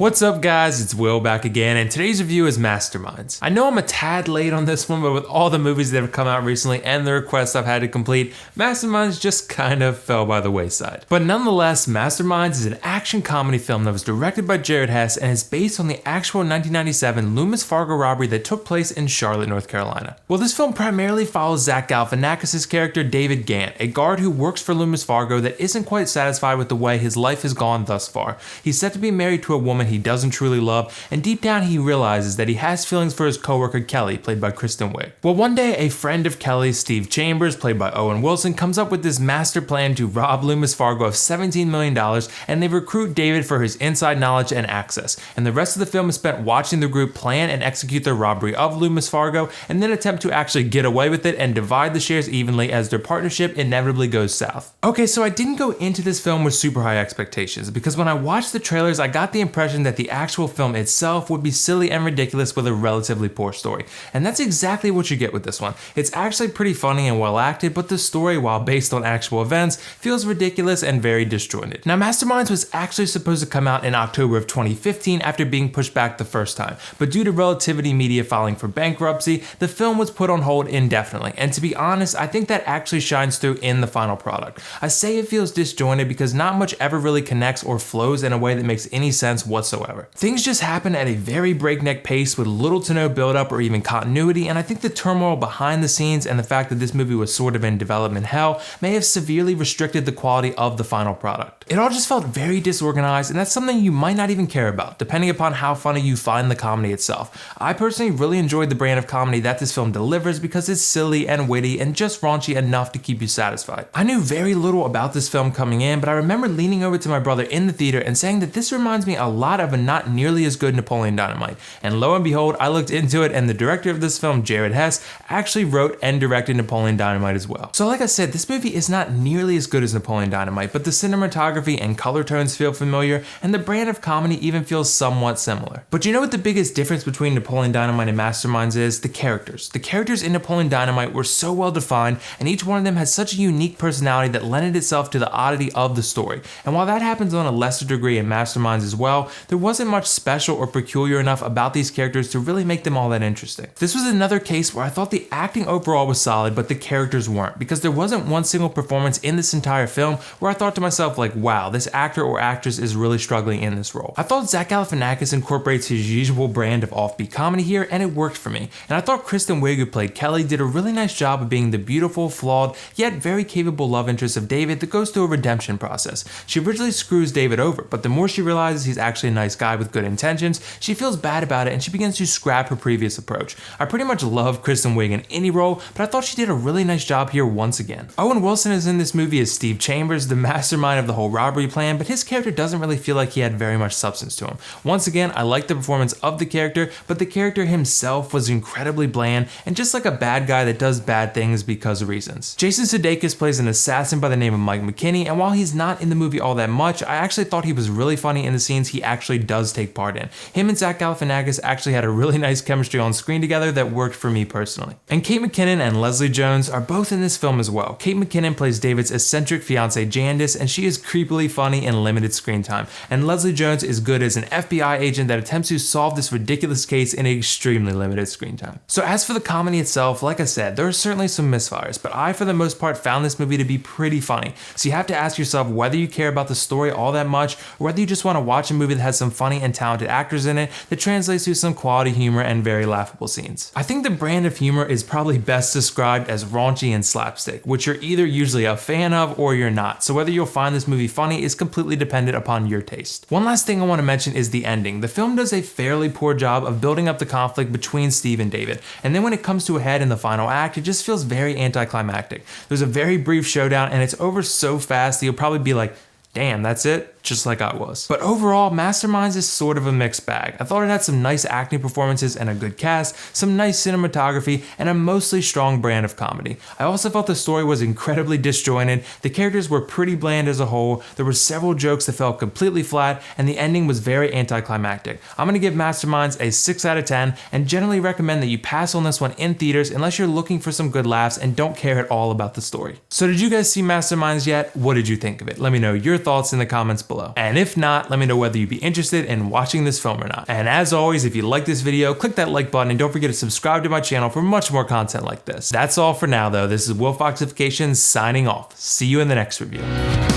What's up guys, it's Will back again, and today's review is Masterminds. I know I'm a tad late on this one, but with all the movies that have come out recently and the requests I've had to complete, Masterminds just kind of fell by the wayside. But nonetheless, Masterminds is an action comedy film that was directed by Jared Hess and is based on the actual 1997 Loomis Fargo robbery that took place in Charlotte, North Carolina. Well, this film primarily follows Zach Galifianakis' character David Gant, a guard who works for Loomis Fargo that isn't quite satisfied with the way his life has gone thus far. He's set to be married to a woman he doesn't truly love, and deep down he realizes that he has feelings for his coworker Kelly, played by Kristen Wiig. Well, one day a friend of Kelly's, Steve Chambers, played by Owen Wilson, comes up with this master plan to rob Loomis Fargo of $17 million, and they recruit David for his inside knowledge and access. And the rest of the film is spent watching the group plan and execute their robbery of Loomis Fargo, and then attempt to actually get away with it and divide the shares evenly as their partnership inevitably goes south. Okay, so I didn't go into this film with super high expectations, because when I watched the trailers I got the impression that the actual film itself would be silly and ridiculous with a relatively poor story. And that's exactly what you get with this one. It's actually pretty funny and well acted, but the story, while based on actual events, feels ridiculous and very disjointed. Now, Masterminds was actually supposed to come out in October of 2015 after being pushed back the first time, but due to Relativity Media filing for bankruptcy, the film was put on hold indefinitely. And to be honest, I think that actually shines through in the final product. I say it feels disjointed because not much ever really connects or flows in a way that makes any sense whatsoever. Things just happen at a very breakneck pace with little to no build-up or even continuity, and I think the turmoil behind the scenes and the fact that this movie was sort of in development hell may have severely restricted the quality of the final product. It all just felt very disorganized, and that's something you might not even care about, depending upon how funny you find the comedy itself. I personally really enjoyed the brand of comedy that this film delivers because it's silly and witty and just raunchy enough to keep you satisfied. I knew very little about this film coming in, but I remember leaning over to my brother in the theater and saying that this reminds me a lot of a not nearly as good Napoleon Dynamite. And lo and behold, I looked into it, and the director of this film, Jared Hess, actually wrote and directed Napoleon Dynamite as well. So like I said, this movie is not nearly as good as Napoleon Dynamite, but the cinematography and color tones feel familiar, and the brand of comedy even feels somewhat similar. But you know what the biggest difference between Napoleon Dynamite and Masterminds is? The characters. The characters in Napoleon Dynamite were so well defined, and each one of them had such a unique personality that lended itself to the oddity of the story. And while that happens on a lesser degree in Masterminds as well, there wasn't much special or peculiar enough about these characters to really make them all that interesting. This was another case where I thought the acting overall was solid, but the characters weren't, because there wasn't one single performance in this entire film where I thought to myself like, wow, this actor or actress is really struggling in this role. I thought Zach Galifianakis incorporates his usual brand of offbeat comedy here, and it worked for me. And I thought Kristen Wiig, who played Kelly, did a really nice job of being the beautiful, flawed, yet very capable love interest of David that goes through a redemption process. She originally screws David over, but the more she realizes he's actually a nice guy with good intentions, she feels bad about it and she begins to scrap her previous approach. I pretty much love Kristen Wiig in any role, but I thought she did a really nice job here once again. Owen Wilson is in this movie as Steve Chambers, the mastermind of the whole robbery plan, but his character doesn't really feel like he had very much substance to him. Once again, I liked the performance of the character, but the character himself was incredibly bland and just like a bad guy that does bad things because of reasons. Jason Sudeikis plays an assassin by the name of McKinnon, and while he's not in the movie all that much, I actually thought he was really funny in the scenes he actually does take part in. Him and Zach Galifianakis actually had a really nice chemistry on screen together that worked for me personally. And Kate McKinnon and Leslie Jones are both in this film as well. Kate McKinnon plays David's eccentric fiancée Jandis, and she is creepily funny in limited screen time. And Leslie Jones is good as an FBI agent that attempts to solve this ridiculous case in extremely limited screen time. So as for the comedy itself, like I said, there are certainly some misfires, but I for the most part found this movie to be pretty funny. So you have to ask yourself whether you care about the story all that much, or whether you just want to watch a movie that has some funny and talented actors in it that translates to some quality humor and very laughable scenes. I think the brand of humor is probably best described as raunchy and slapstick, which you're either usually a fan of or you're not. So whether you'll find this movie funny is completely dependent upon your taste. One last thing I want to mention is the ending. The film does a fairly poor job of building up the conflict between Steve and David, and then when it comes to a head in the final act, it just feels very anticlimactic. There's a very brief showdown and it's over so fast that you'll probably be like, damn, that's it? Just like I was. But overall, Masterminds is sort of a mixed bag. I thought it had some nice acting performances and a good cast, some nice cinematography, and a mostly strong brand of comedy. I also felt the story was incredibly disjointed, the characters were pretty bland as a whole, there were several jokes that felt completely flat, and the ending was very anticlimactic. I'm gonna give Masterminds a 6 out of 10, and generally recommend that you pass on this one in theaters unless you're looking for some good laughs and don't care at all about the story. So did you guys see Masterminds yet? What did you think of it? Let me know your thoughts in the comments below. And if not, let me know whether you'd be interested in watching this film or not. And as always, if you like this video, click that like button and don't forget to subscribe to my channel for much more content like this. That's all for now though. This is WillFoxification signing off. See you in the next review.